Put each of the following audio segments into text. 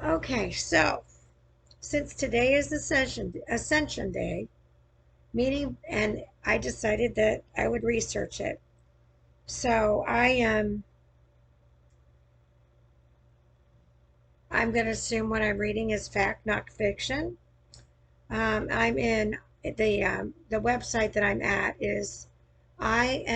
Okay, so since today is Ascension Day, meaning, and I decided that I would research it. So I'm going to assume what I'm reading is fact, not fiction. I'm in the website that I'm at is inews.co.uk.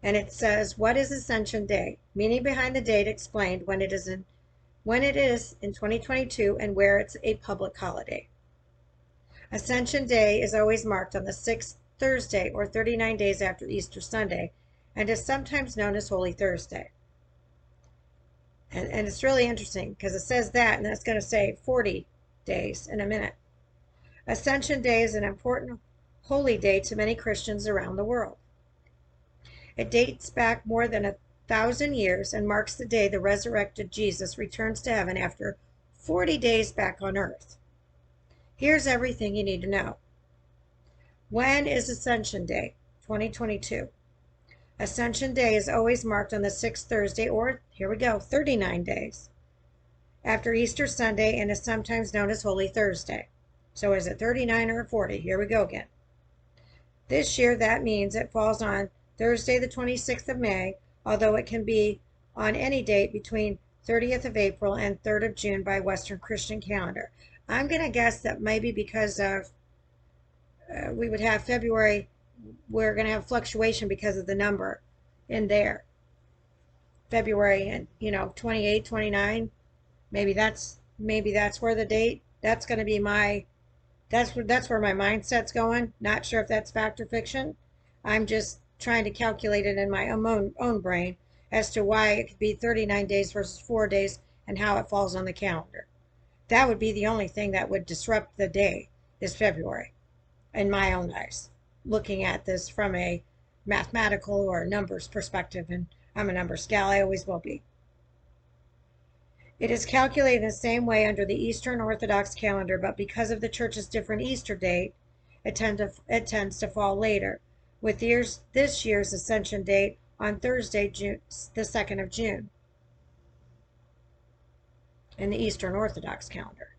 And it says, what is Ascension Day? Meaning behind the date explained when it is in 2022 and where it's a public holiday. Ascension Day is always marked on the 6th Thursday or 39 days after Easter Sunday and is sometimes known as Holy Thursday. And it's really interesting because it says that, and that's going to say 40 days in a minute. Ascension Day is an important holy day to many Christians around the world. It dates back more than 1,000 years and marks the day the resurrected Jesus returns to heaven after 40 days back on earth. Here's everything you need to know. When is Ascension Day? 2022. Ascension Day is always marked on the 6th Thursday, or, here we go, 39 days after Easter Sunday, and is sometimes known as Holy Thursday. So is it 39 or 40? Here we go again. This year, that means it falls on Thursday, the 26th of May, although it can be on any date between 30th of April and 3rd of June by Western Christian calendar. I'm going to guess that maybe because of we would have February, we're going to have fluctuation because of the number in there. February and 28, 29, maybe that's where the date, that's going to be that's where my mindset's going. Not sure if that's fact or fiction. I'm just trying to calculate it in my own brain as to why it could be 39 days versus 4 days and how it falls on the calendar. That would be the only thing that would disrupt the day is February, in my own eyes, looking at this from a mathematical or numbers perspective, and I'm a numbers gal, I always will be. It is calculated the same way under the Eastern Orthodox calendar, but because of the Church's different Easter date, it tends to fall later, with this year's Ascension date on Thursday, the 2nd of June, in the Eastern Orthodox calendar.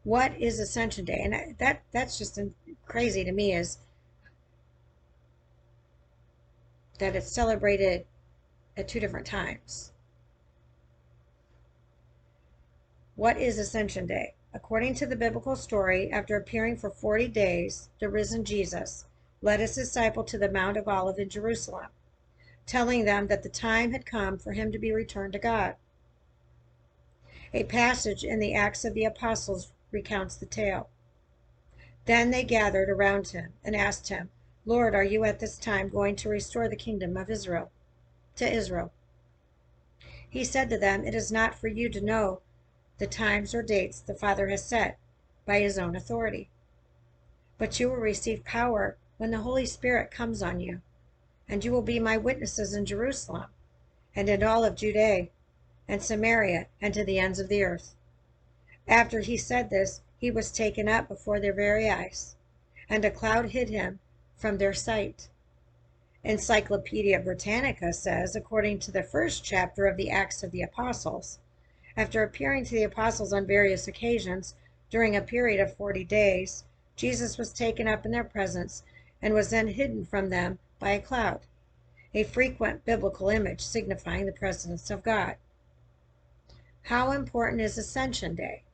What is Ascension Day? And that's just crazy to me, is that it's celebrated at 2 different times. What is Ascension Day? According to the biblical story, after appearing for 40 days, the risen Jesus led his disciples to the Mount of Olives in Jerusalem, telling them that the time had come for him to be returned to God. A passage in the Acts of the Apostles recounts the tale. Then they gathered around him and asked him, Lord, are you at this time going to restore the kingdom of Israel to Israel? He said to them, it is not for you to know the times or dates the Father has set by his own authority, but you will receive power when the Holy Spirit comes on you, and you will be my witnesses in Jerusalem and in all of Judea and Samaria and to the ends of the earth. After he said this, he was taken up before their very eyes, and a cloud hid him from their sight. Encyclopedia Britannica says, according to the first chapter of the Acts of the Apostles, after appearing to the apostles on various occasions during a period of 40 days, Jesus was taken up in their presence and was then hidden from them by a cloud, a frequent biblical image signifying the presence of God. How important is Ascension Day?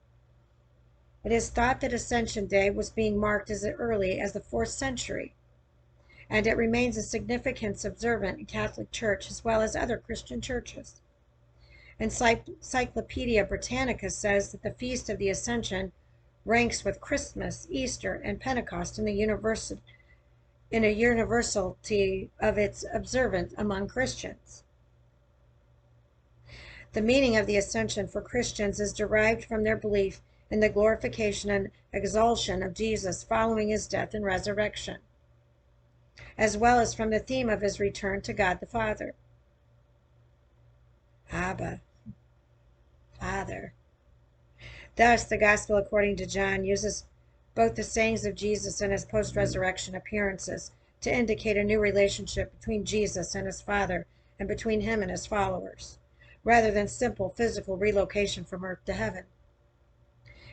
It is thought that Ascension Day was being marked as early as the 4th century, and it remains a significance observant in Catholic Church as well as other Christian churches. Encyclopedia Britannica says that the Feast of the Ascension ranks with Christmas, Easter, and Pentecost in a universality of its observance among Christians. The meaning of the Ascension for Christians is derived from their belief in the glorification and exaltation of Jesus following his death and resurrection, as well as from the theme of his return to God the Father. Abba, Father. Thus, the Gospel according to John uses both the sayings of Jesus and his post-resurrection appearances to indicate a new relationship between Jesus and his Father and between him and his followers, rather than simple physical relocation from earth to heaven.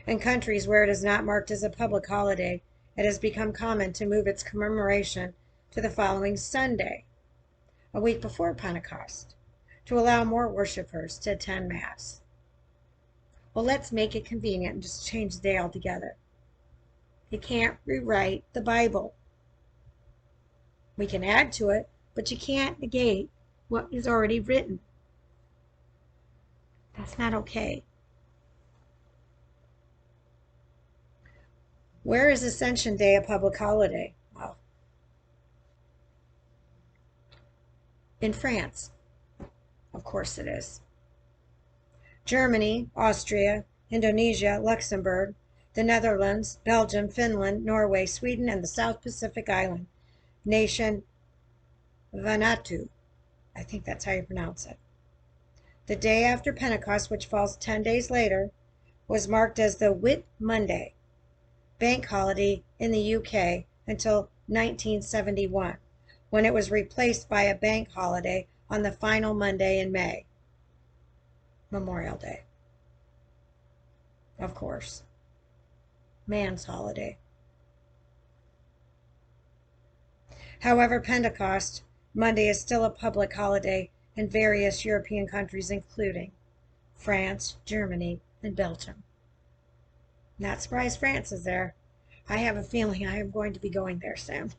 In countries where it is not marked as a public holiday, it has become common to move its commemoration to the following Sunday, a week before Pentecost, to allow more worshipers to attend Mass. Well, let's make it convenient and just change the day altogether. You can't rewrite the Bible. We can add to it, but you can't negate what is already written. That's not okay. Where is Ascension Day a public holiday? Well, in France. Of course it is. Germany, Austria, Indonesia, Luxembourg, the Netherlands, Belgium, Finland, Norway, Sweden, and the South Pacific Island nation Vanuatu. I think that's how you pronounce it. The day after Pentecost, which falls 10 days later, was marked as the Whit Monday bank holiday in the UK until 1971, when it was replaced by a bank holiday on the final Monday in May, Memorial Day. Of course. Man's holiday. However, Pentecost Monday is still a public holiday in various European countries, including France, Germany, and Belgium. Not surprised France is there. I have a feeling I am going to be going there soon.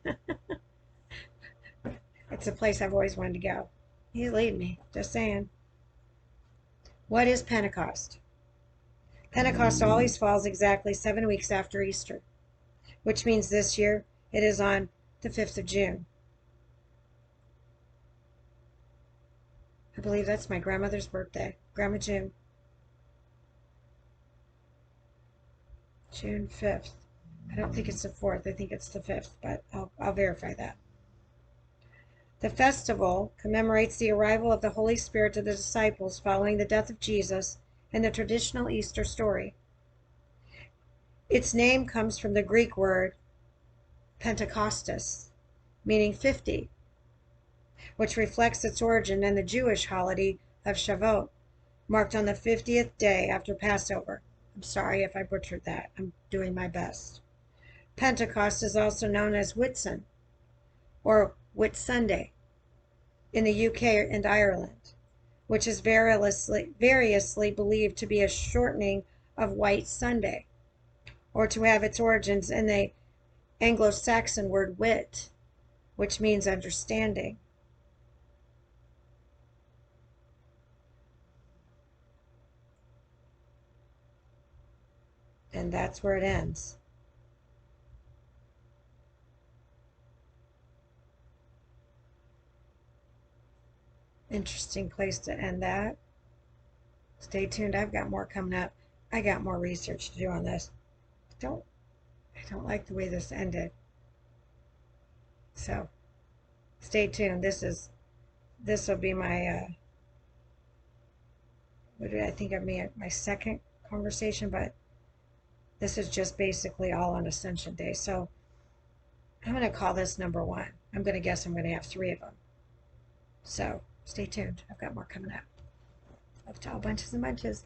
It's a place I've always wanted to go. He's leading me, just saying. What is Pentecost? Pentecost always falls exactly 7 weeks after Easter, which means this year it is on the 5th of June. I believe that's my grandmother's birthday, Grandma June. June 5th. I don't think it's the 4th, I think it's the 5th, but I'll verify that. The festival commemorates the arrival of the Holy Spirit to the disciples following the death of Jesus in the traditional Easter story. Its name comes from the Greek word Pentecostus, meaning 50, which reflects its origin in the Jewish holiday of Shavuot, marked on the 50th day after Passover. I'm sorry if I butchered that. I'm doing my best. Pentecost is also known as Whitsun, or Whitsunday, in the UK and Ireland, which is variously believed to be a shortening of White Sunday, or to have its origins in the Anglo-Saxon word wit, which means understanding. And that's where it ends. Interesting place to end that. Stay tuned. I've got more coming up. I got more research to do on this. I don't like the way this ended. So stay tuned. This will be my what did I think of me my second conversation, but this is just basically all on Ascension Day. So I'm going to call this number 1. I'm going to guess I'm going to have 3 of them. So stay tuned. I've got more coming up. Love to all bunches and bunches.